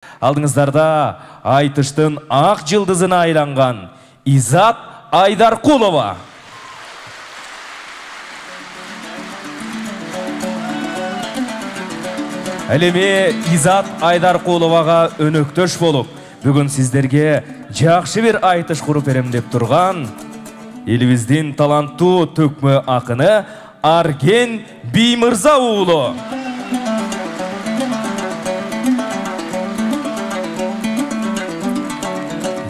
Алдыңыздарда айтыштын ақ жылдызына айланған Изат Айдаркулова. Әлеме Изат Айдаркуловаға өнөктөш болып, бүгін сіздерге жақшы бір айтыш құрып берем деп тұрған еліміздің талантты төкмө ақыны Арген Беймырза уулу.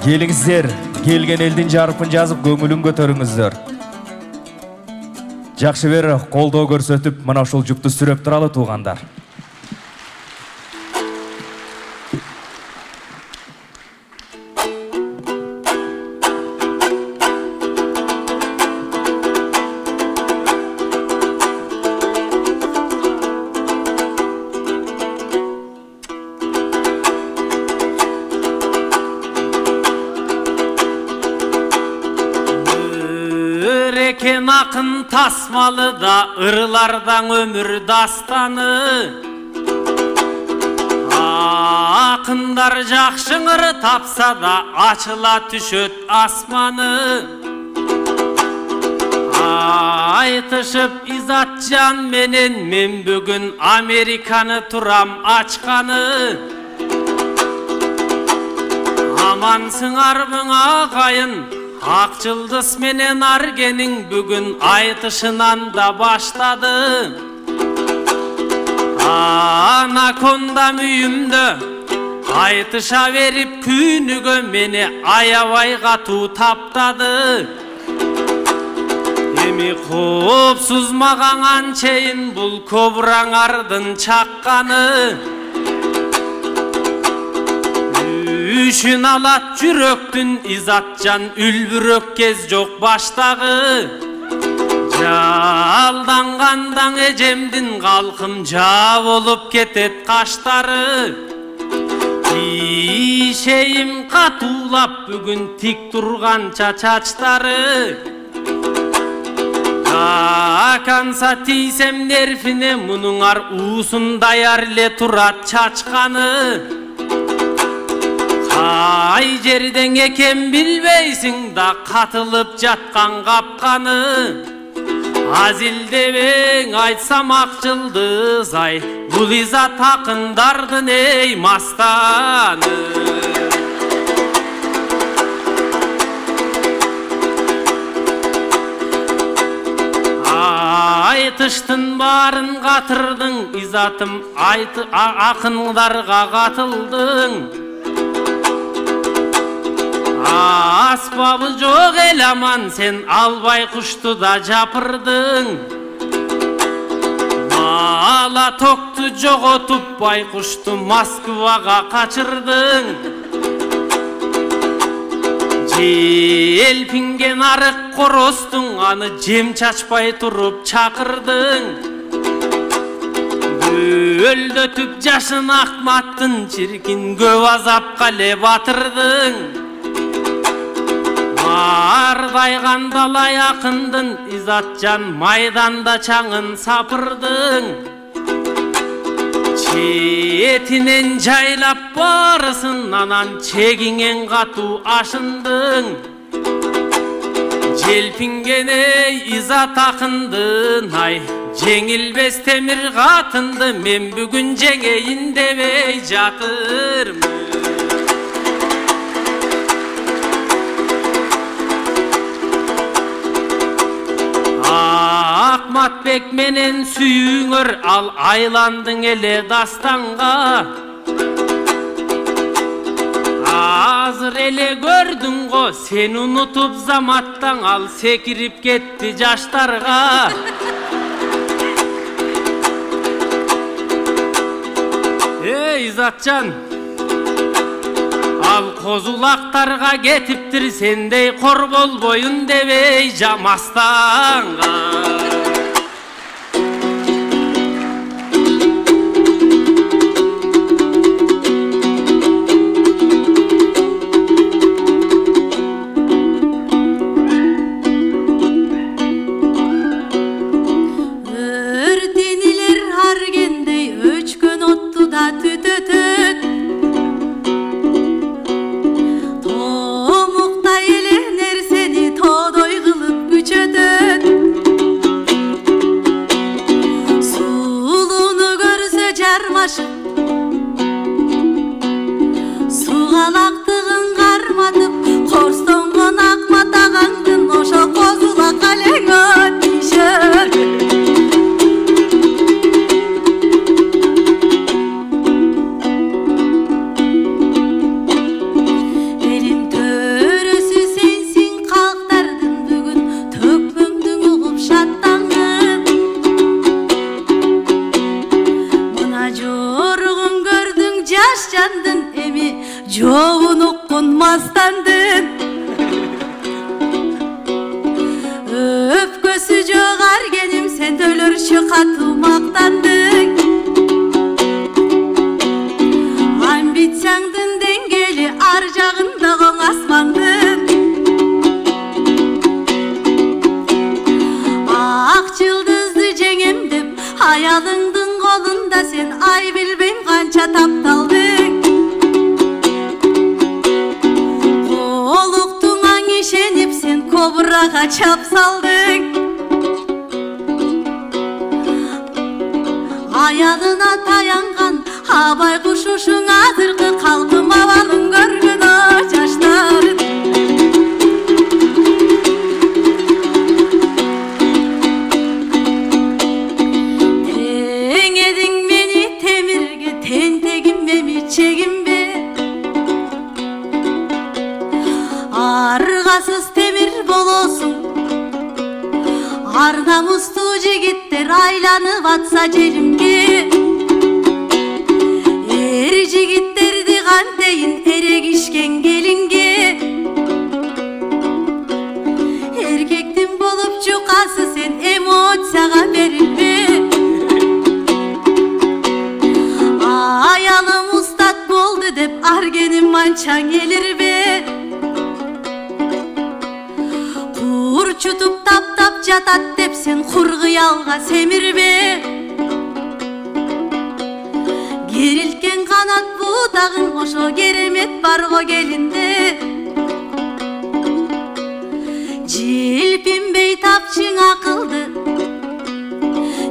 Келіңіздер, келген елдің жарпын жазып көңілін көтеріңіздер. Жақшы бір қолдау көрсетіп, мына ошол жүкті сүрөп туралы туғандар. Кен ақын тасмалы да ырылардан өмір дастаны. Ақындар жақшыңыры тапса да ашыла түшөт асманы. Айтышып Изатжан менен мен бүгін Американы турам ачқаны. Амансың арбың ағайын, Ақ жылдыз менен Аргенің бүгін айтышынан да баштады. Анаконда мүйімді айтыша беріп күнігө мені аябай қату таптады. Эми қопсыз маған анчейін бұл көбіран ардың чаққаны. Үшін алат жүрөктін Изатжан үлбүрөк кез жоқ баштағы. Жалданғандан эжемдин қалқым жа болып кетет қаштары. Кишейім қатулап бүгін тик тұрғанша чачтары. Аканса тейсем нерфіне мұныңар уысындай әрле тұрат чачқаны. Ай жерден екен білбейсің да қатылып жатқан қапқаны. Азилдебең айтсам ақ жылдыз ай, бұл Изат ақындардың ей мастаны. Айтыштың барын қатырдың, Изатым ақындарға қатылдың. Аспабы жоқ еламан сен албай құшты да жапырдың. Мала тоқты жоғотып байқұшты Москваға қачырдың. Желпінген арық қоростың аны жем чачпай тұрып чақырдың. Өлдөтіп жашын Ақматтың чиркин көп азапқа ле батырдың. Ардайған далай ақындың Изатжан майданда чаңын сапырдың. Четінен жайлап барысын анан чегіңен қату ашындың. Желпінген ей Изат ақындың ай, жеңілбес темір қатынды мен бүгін жеңейін дебей жатырмын. Ақматбек менен сүйіңір ал айландың еле дастанға. Азыр еле көрдің ғо сен ұнытып заматтан ал секіріп кетті жаштарға. Ей Изатжан, ал қозулақтарға кетіптір сендей қор болбойын дебей жамастанға. Өртенілер Аргендей өчкөн отту да түтөтөт. Козалактыгын карматып, корстонгон ак матагаңдын ошо козула калеңө тийишет. Элин төрөсү сенсиң, калктардын бүгүн төкмөңдүң угуп шаттангын. Мына жоругун көрдүң жаш жандын, эми жообун уккун мастандын. Өпкөсү жок аргеним, сен өлөрчү катуу мактандың. Амбицияңдын деңгели ар жагында коң асмандын. Ак жылдызды жеңем деп аялыңдын колунда сен ай билбейм канча тапталдың. Колуктуңаң ишенип сен кобурага чап салдың. Аялына таянган абай куш ушуң азыркы калкым абалын көргөн жаштарын. Теңедиң мени темирге, тентегим эми чегимбе. Аргасыз темир болосуң, ар намустуу жигиттер айланып атса желимге. Эр жигиттерди кантейин эрегишкен келинге. Эркектин болуп жукасы сен эмоцияга берилбе. Аялым устат болду деп аргеним манчаң элирбе. Курчутуп таптап жатат деп сен кур кыялга семирбе. Керилткен канат бутагың ошо керемет барго келинде. Желпинбей тапчың акылды,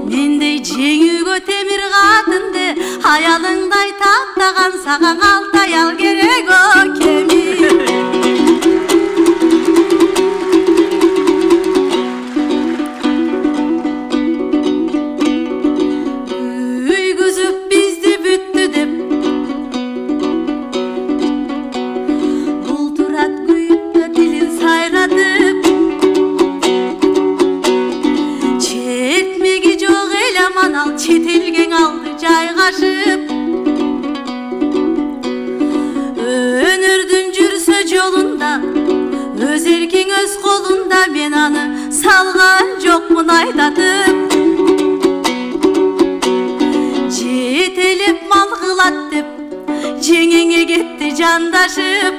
мендей жеңүүгө темир катынды. Аялыңдай таптаган сагаң алты аял керек о кеми. Çetilgen aldı caygaşıp. Önürdün жүрсө жолунда, öz erking öz kolunda. Ben anı salgan jokмун aydatып. Жетелеп мал кылат деп жеңеңе кетти жандашып.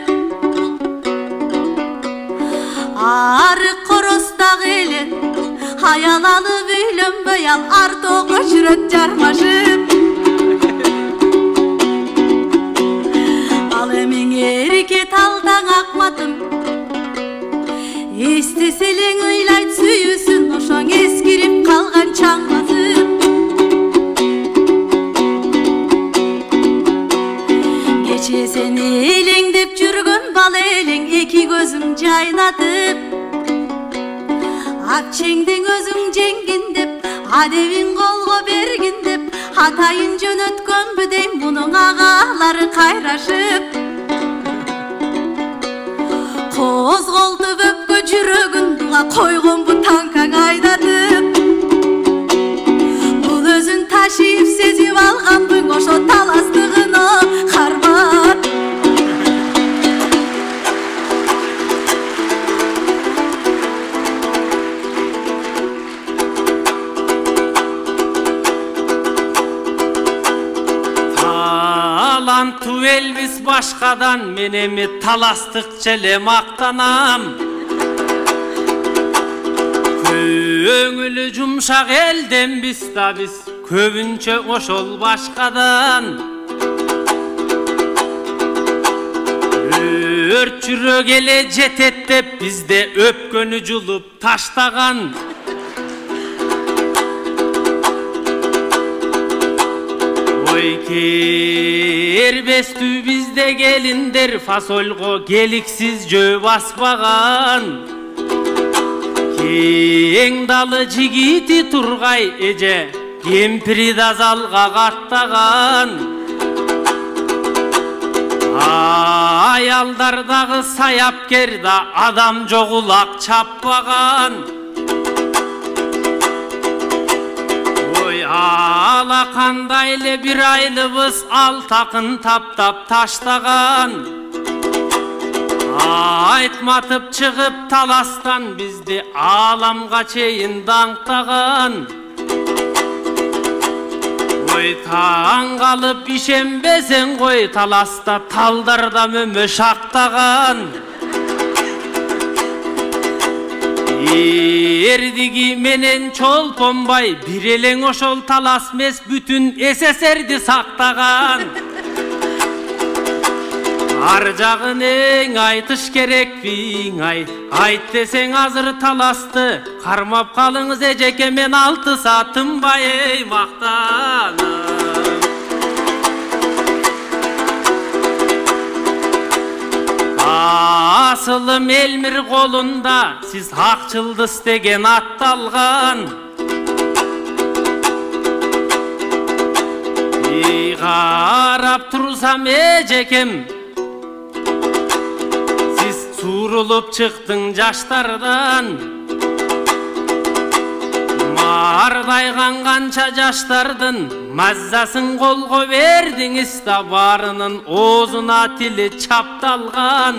Арык коростагы эле аял алып үйлөнбөй ал ар тоого жүрөт жармашып. Ал эмиң эркет алдаң акматым, эстеселең ыйлайт сүйүүсүн ошоң эскирип калган чаңгазым. Кече сен элеңдеп жүргөн бала элең эки көзүм жайнатып. Апчеңдең өзүң жеңгин деп, адебин колго бергин деп, атайын жөнөткөнбү дейм мунуң агалары кайрашып. Козголтуп өпкө жүрөгүн буга койгонбу танкаң айдатып. Бул өзүн ташип сезип алганбың ошо таластыгын кармат. Талантуу Элвис башкадан, мен эми таластыкча эле мактанам. Көңүлү жумшак элден биз да биз, көбүнчө ошол башкадан. Өрт жүрөк эле жетет деп бизде өпкөнү жулуп таштаган. Ой кербестүү бизде келиндер фасолго келиксиз жөө баспаган. Кең далы жигити тургай эже кемпири да залга каттаган. Аялдар дагы саяпкер да адам жогулак чаппаган. Ой ала кандай эле бир айлыбыз алтакын таптап таштаган. Айтматып чыгып таластан бизди аламга чейин даңктаган. Ой таң калып ишенбесең кой таласта талдарда мөмө шактаган. Эрдиги менен Чолпонбай бир элең ошол талас эмес бүтүн СССРди сактаган. Ар жагын эң айтыш керекпиң ай, айт десең азыр таласты кармап калыңыз эжеке мен 6 саатынбай эй мактаным. Асылым Элмир колунда сиз ак жылдыз деген атталган. Карап турсам эжекем сурулуп чыктың жаштардан. Мардайган канча жаштардын маззасын колго бердиңиз да баарынын оозуна тили чапталган.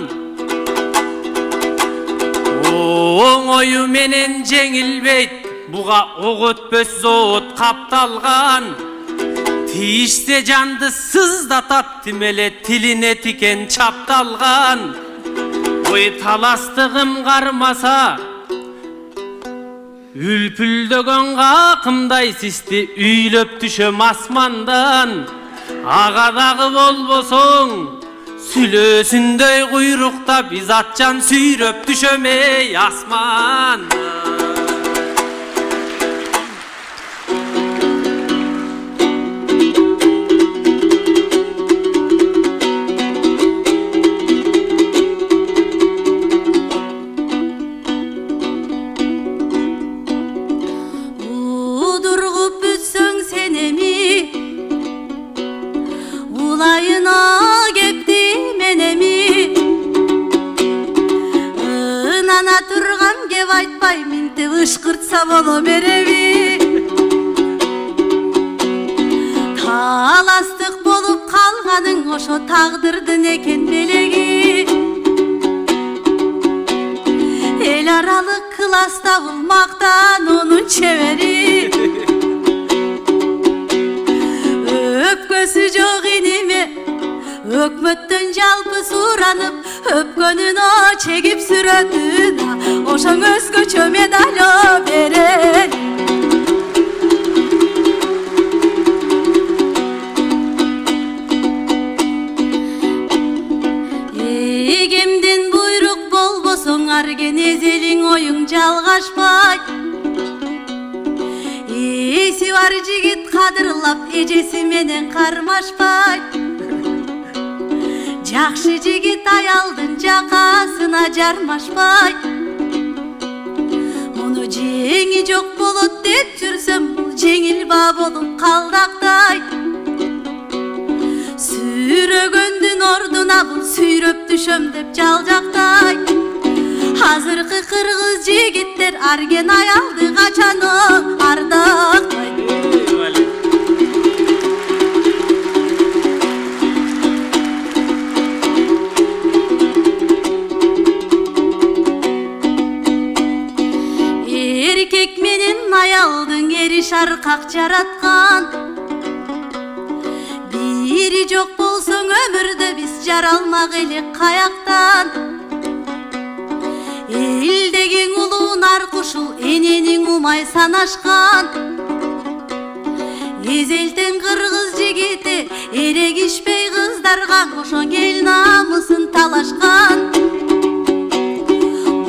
Оңою менен жеңилбейт буга ок өтпөс зоот капталган. Тийиште жанды сыздатат тимеле тилине тикен чапталган. Ой таластығым қармаса үлпүлдөгөн какымдай сизди үйлөп түшөм асмандан. Ага дагы болбосоң сүлөөсүндөй куйруктап изатчан сүйрөп түшөм эй асмандан. Айтпай минти ышкыртса боло береби. Таластык болуп калганың ошо тагдырдын экен белеги. Эл аралык класста булмактан онун чебери. Өпкөсү жок иниме өкмөттөн жалпы суранып өпкөнүнө чегип сүрөтү да ошоң өзгөчө медаль берет. Эгемден буйрук болбосоң арген эзелиң оюң жалгашпайт. Эси бар жигит кадырлап эжеси менен кармашпайт. Жакшы жигит аялдын жакасына жармашпайт. Муну жеңи жок болот деп жүрсөм бул жеңил ба болуп калдактайт. Сүрөгөндүн ордуна бул сүйрөп түшөм деп жалжактайт. Азыркы кыргыз жигиттер арген аялды качан ардактайт. Эркек менен аялдын ери шаркак жараткан. Бири жок болсоң өмүрдө биз жаралмак элек каяктан. Элдегиң улуу наркушул энениң умай санашкан. Эзелтен кыргыз жигити эрегишпей кыздарга ошоң эл намысын талашкан.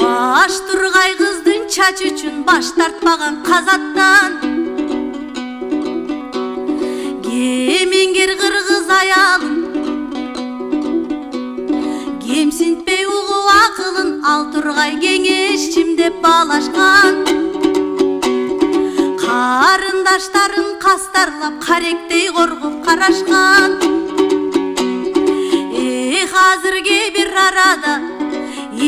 Баш тургай кыздын чачы үчүн баш тартпаган казаттан. Кемиңгер ал тургай кеңешчим деп баалашкан. Карындаштарын кастарлап каректей коргоп карашкан. Азыр бир арада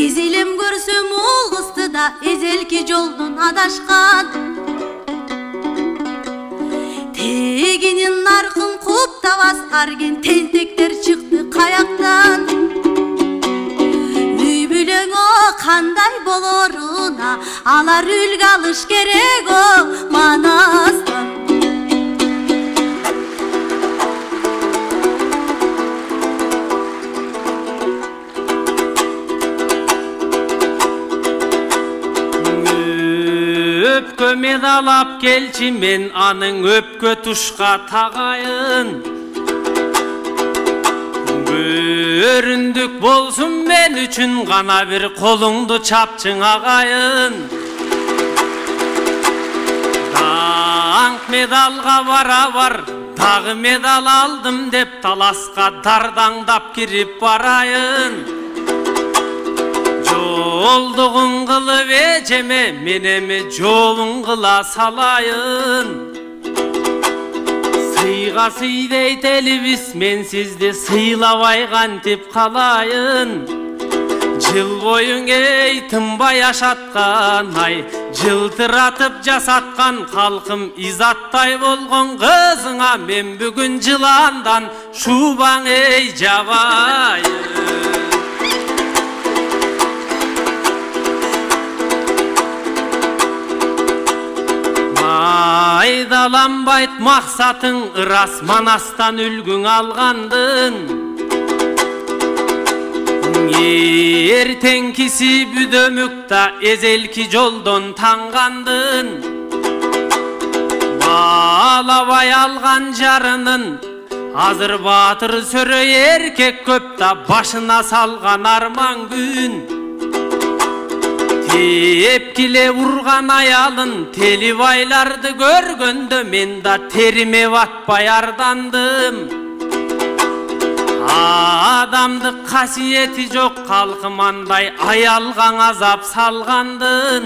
эзелем көрсөм ул кызды да эзелки жолдон адашкан. Тегинин наркын куптабас арген тентектер чыкты каяктан. Үй бүлөңө кандай болоруна алар үлгү алыш керек о Манастан. Öpkö medal ap kelçi men anın öpkö tuşka tağayın. Göründük bolsun men üçün gana bir kolungdu çapçın ağayın. Dank medalga var dağı medal aldım dep talaska dardangdap kirip barayın. Jolduğun kılıp eceme menemi jolun kıla salayın. Sıyga sıy deyt elibis men sizdi sıylabay kantip kalayın. Jıl boyun ey tınbay yaşatkan ay jıltıratıp jasatkan halkım izattay bolgon kızına men bugün jılandan şubaң ey jabayın. Aydalanbayt maksatın ıras Manastan ülgün algandın. Ertenkisi büdömükta ezelki joldan tangandın. Bağlabay algan jarının azır batır sörö erkek köpta başına salgan arman gün. Tepkile urgan ayalın telivaylardı görgöndö men da terime batpay ardandım. Adamdık kasiyeti jok kalkımanday ayalgan azap salgandın.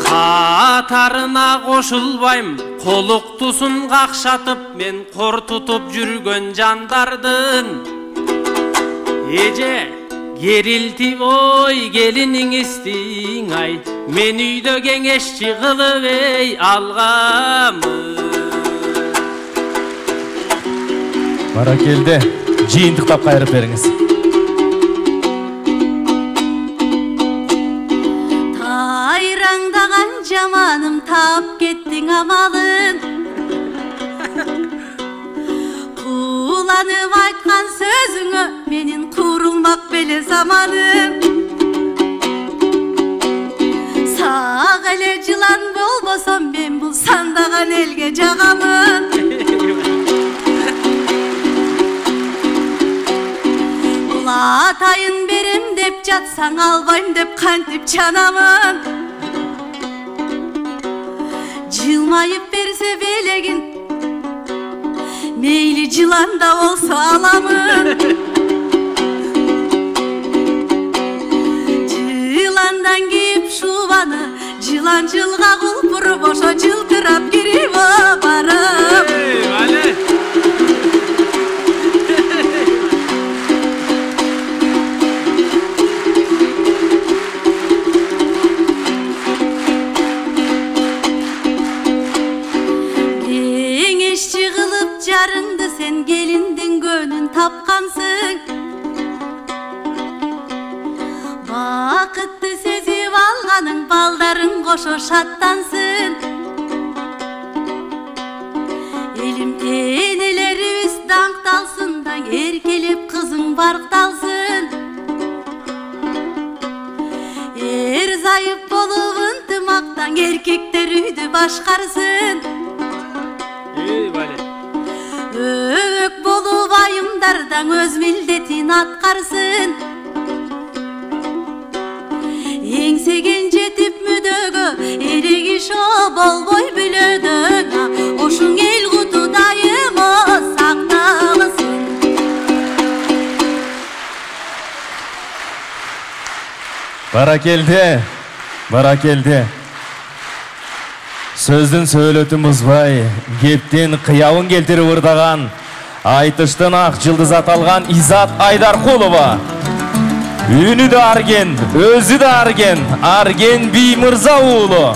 Katarına koşulbayım koluk tusun kakşatıp men kor tutup жүрgön jandardın. Ece geriltip oy gelinin istin ay men üydö kеңешчи kılıp ey algamı. Баракелде, жыйынтыктап кайрып бериңиз. Тайраңдаган жаманым тап кеттиң амалын. Куланып айткан сөзүңө менин курулмак беле заманым. Сак эле жылан болбосом мен бул сандаган элге жагамын. Атайын берем деп жатсаң албайм деп кантип чанамын. Жылмайып берсе белегин мейли жылан да болсо аламын. Жыландан кийип шубаны жылан жылга кулпуруп ошо жылтырап кирип барам. Жарыңды sen gelindin gönün tapkansın. Bakıtты sezip alganın baldarın koşo şattansın. Elim enelerimiz danktalsından erkelip kızın barktalsın. Er zayıf bolup ıntımaktan erkekler üydü başkarsın. Övök bolup ayımdardan öz mildetin atkarsın. Engsegen jetip müdөгө эрек иш о болбой бүлөдөгө ошуң эл куту дайым о сакталсын. Баракелде. Сөздүн сөйлөтүн бузбай, кептин кыябын келтирип ырдаган, айтыштын ак жылдыз аталган Изат Айдаркулова. Үнү да Арген, өзү да Арген, Арген Бий Мырза уулу.